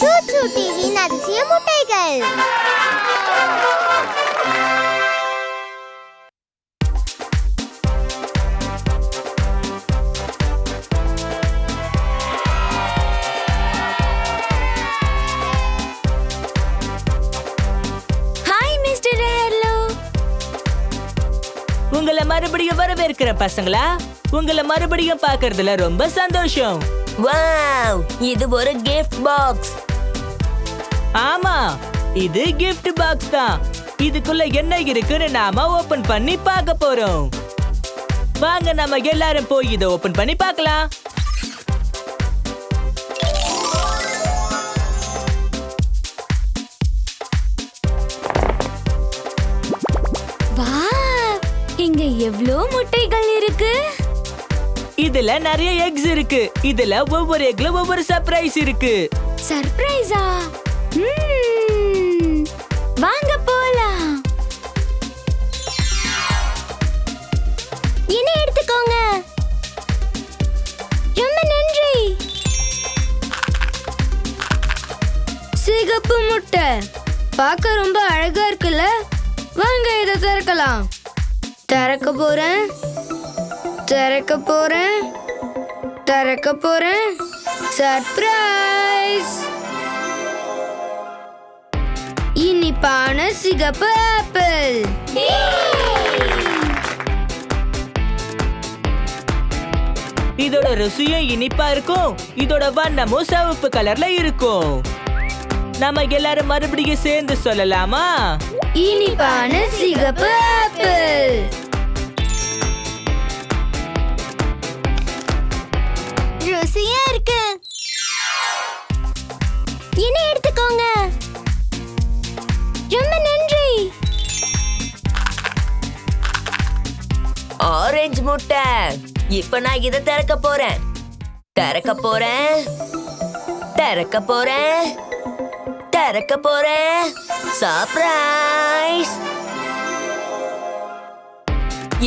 ChuChu டிவியின் அதிசய முட்டைகள். உங்களை மறுபடியும் வரவேற்கிற பசங்களா, உங்களை மறுபடியும் பார்க்கறதுல ரொம்ப சந்தோஷம். வாவ், இது ஒரு gift box. ஆமா, இது gift box தான். இதுக்குள்ள என்ன இருக்குன்னு நாம ஓபன் பண்ணி பார்க்க போறோம். வாங்க நம்ம எல்லாரும் போய் இதை ஓபன் பண்ணி பார்க்கலாம். இங்க எவ்ளோ முட்டைகள் இருக்கு. இதுல நிறைய எக்ஸ் இருக்கு. இதுல ஒவ்வொரு எக்ல ஒவ்வொரு சர்ப்ரைஸ் இருக்கு. சர்ப்ரைஸா? வாங்க போலாம். என்ன எடுத்துக்கோங்க. ரொம்ப நன்றி. சிகப்பு முட்டை பார்க்க ரொம்ப அழகா இருக்குல்ல. வாங்க இதை திறக்கலாம். திறக்க போறேன், திறக்க போறேன், திறக்க போறேன். சர்ப்ரைஸ்! இனிப்பான சிகப்பு ஆப்பிள். இதோட ருசியும் இனிப்பா இருக்கும். இதோட வண்ணமும் சிவப்பு கலர்ல இருக்கும். நம்ம எல்லாரும் மறுபடியும் சேர்ந்து சொல்லலாமா? இனிப்பான சிகப்பு ஆப்பிள். ருசியா இருக்கு. என்ன எடுத்துக்கோங்க. ரொம்ப நன்றி. ஆரஞ்சு முட்டை. இப்ப நான் இதை திறக்க போறேன், திறக்க போறேன், திறக்க போறேன், திறக்க போறேன். சர்ப்ரைஸ்!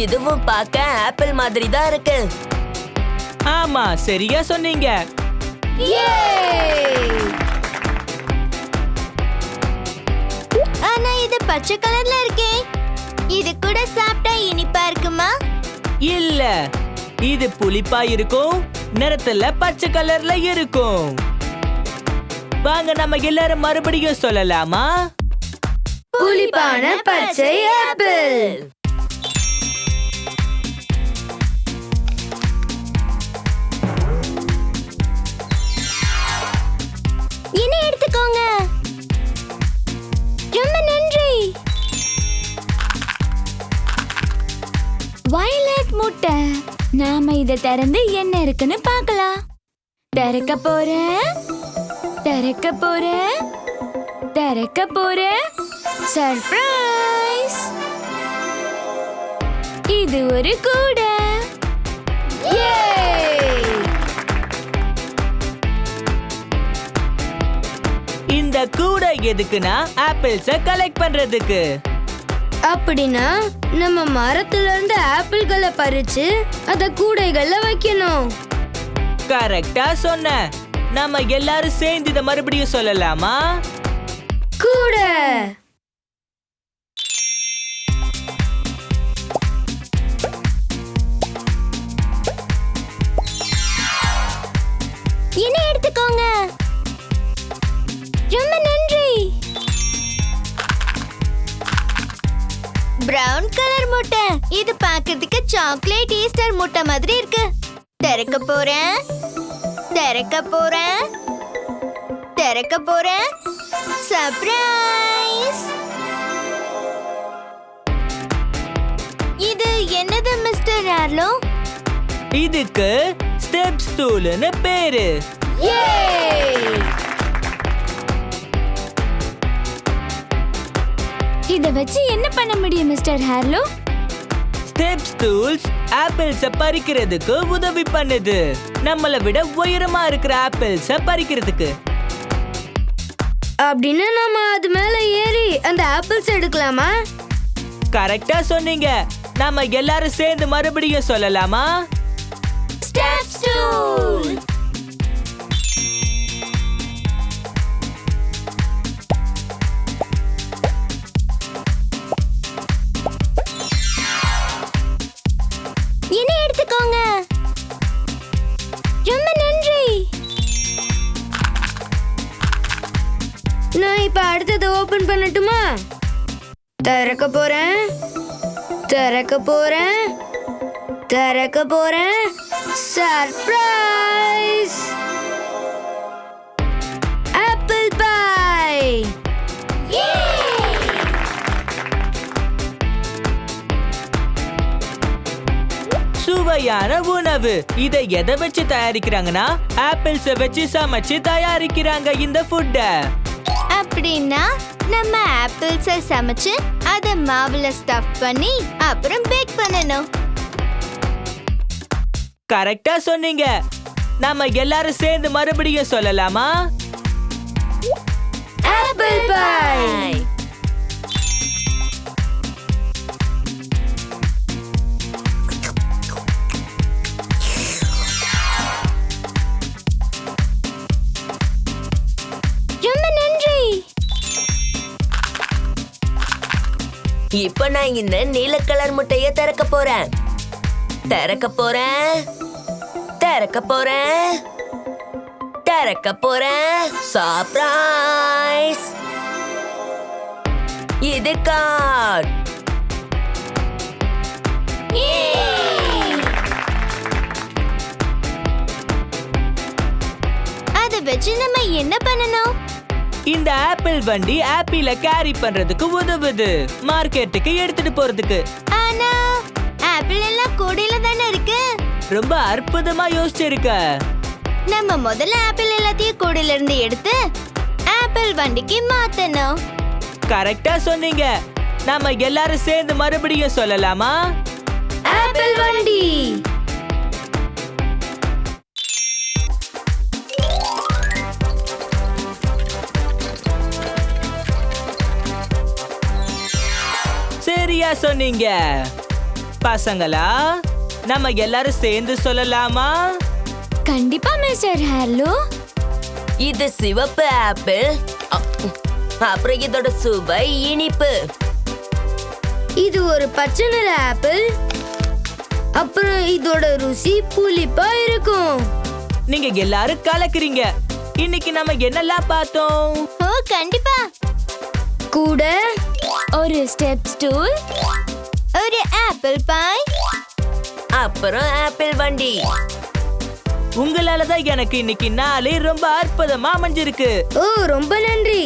இதுவும் பார்க்க ஆப்பிள் மாதிரி தான் இருக்கு. ஆமா, சரியா சொன்னீங்க. ஆனா இது பச்சை கலர்ல இருக்கே. இது கூட சாப்பிட்டா இனிப்பா இருக்குமா? இல்ல, இது புளிப்பா இருக்கும். நிறத்துல பச்சை கலர்ல இருக்கும். வாங்க நம்ம எல்லாரும் மறுபடியும் சொல்லலாமா? புளிப்பான பச்சை ஆப்பிள். என்ன எடுத்துக்கோங்க. ரொம்ப நன்றி. வயலட் முட்டை. நாம இதை திறந்து என்ன இருக்குன்னு பார்க்கலாம். திறக்க போறேன், திறக்க போறேன், திறக்க போறேன். சர்ப்ரைஸ்! இது ஒரு கூடை. இந்த கூடை எதுக்குன்னா ஆப்பிள்ஸ கலெக்ட் பண்றதுக்கு. அப்படின்னா நம்ம மரத்துல இருந்து ஆப்பிள்களை பறிச்சு அத கூடைகள்ல வைக்கணும். கரெக்டா சொன்ன. நம்ம எல்லாரும் சேர்ந்து இதை மறுபடியும் சொல்லலாமா? கூடை. என்ன எடுத்துக்கோங்க. ரொம்ப நன்றி. பிரவுன் கலர் முட்டை. இது பார்க்கிறதுக்கு சாக்லேட் ஈஸ்டர் முட்டை மாதிரி இருக்கு. திறக்க போறேன், திறக்க போறேன், திறக்க போறேன். சர்ப்ரைஸ்! இது என்னது மிஸ்டர் ஆர்லோ? இதுக்கு ஸ்டெப் ஸ்டூல்னு பேரு. இத வச்சு என்ன பண்ண முடியும் மிஸ்டர் ஹார்லோ? ஸ்டெப் ஸ்டூல்ஸ் ஆப்பிள்ஸ பறிக்கிறதுக்கு உதவி பண்ணுது. நம்மள விட உயரமா இருக்கிற ஆப்பிள்ஸ பறிக்கிறதுக்கு. அப்படின்னா நாம அது மேல ஏறி அந்த ஆப்பிள்ஸ் எடுக்கலாமா? கரெக்டா சொன்னீங்க. நாம எல்லாரும் சேர்ந்து மறுபடியும் சொல்லலாமா? Step stool. இப்ப அடுத்தது ஓபன் பண்ணட்டுமா? திறக்க போறேன், திறக்க போறேன், திறக்க போறேன். சர்ப்ரைஸ்! Apple pie! சுவையான உணவு. இதை எதை வச்சு தயாரிக்கிறாங்கன்னா ஆப்பிள்ஸ வச்சு சமைச்சு தயாரிக்கிறாங்க இந்த ஃபுட்ட. அப்படின்னா நம்ம ஆப்பிள்ஸை சமைச்சு அதை மாவுல ஸ்டஃப் பண்ணி அப்புறம் பேக் பண்ணணும். கரெக்டா சொன்னீங்க. நாம எல்லாரும் சேர்ந்து மறுபடியும் சொல்லலாமா? Apple pie! ரொம்ப நன்றி. இப்ப நான் இந்த நீல கலர் முட்டைய திறக்க போறேன். திறக்க போறேன், திறக்க போறேன், திறக்க போறேன். சர்ப்ரைஸ்! இது கார்ட். அதை வச்சு நம்ம என்ன பண்ணணும்? இந்த ஆப்பிள் வண்டி ஆப்பிள கேரி பண்றதுக்கு உதவுது, மார்க்கெட்டுக்கு எடுத்துட்டு போறதுக்கு. ஆனா ஆப்பிள் எல்லாம் கூடையில தானே இருக்கு. ரொம்ப அற்புதமா யோசிச்சிருக்க. நம்ம முதல்ல ஆப்பிள் எல்லாத்தையும் கூடையில இருந்து எடுத்து ஆப்பிள் வண்டிக்கு மாத்தணும். கரெக்டா சொன்னீங்க. நாம எல்லாரும் சேர்ந்து மறுபடியும் சொல்லலாமா? ஆப்பிள் வண்டி! சரியா சொன்னீங்க. பசங்களா, நம்ம எல்லாரும் சேர்ந்து சொல்லலாமா? கண்டிப்பா மிஸ்டர் ஹார்லோ. இது சிவப்பு ஆப்பிள். அப்புறம் இதோட சுவை இனிப்பு. இது ஒரு பச்சை நிற ஆப்பிள். அப்புறம் இதோட ருசி புளிப்பா இருக்கும். நீங்க எல்லாரும் கலக்குறீங்க. இன்னைக்கு நம்ம என்னெல்லாம் பார்த்தோம்? ஓ கண்டிப்பா. கூட ஒரு ஸ்டெப் ஸ்டூல், ஒரு ஆப்பிள் பை, அப்புறம் ஆப்பிள் வண்டி. உங்களாலதான் எனக்கு இன்னைக்கு நாளே ரொம்ப அற்புதமா அமைஞ்சிருக்கு. ஓ ரொம்ப நன்றி.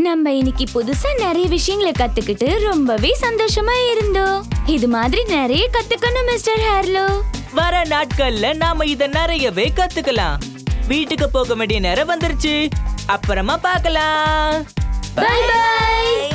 நம்ம இன்னைக்கு புதுசா நிறைய விஷயங்களை கத்துக்கிட்டு ரொம்பவே சந்தோஷமா இருந்தோம். இது மாதிரி நிறைய கத்துக்கணும் மிஸ்டர் ஹார்லோ. வர நாட்கள்ல நாம இத நிறையவே கத்துக்கலாம். வீட்டுக்கு போக வேண்டிய நேரம் வந்துருச்சு. அப்புறமா பார்க்கலாம். Bye by.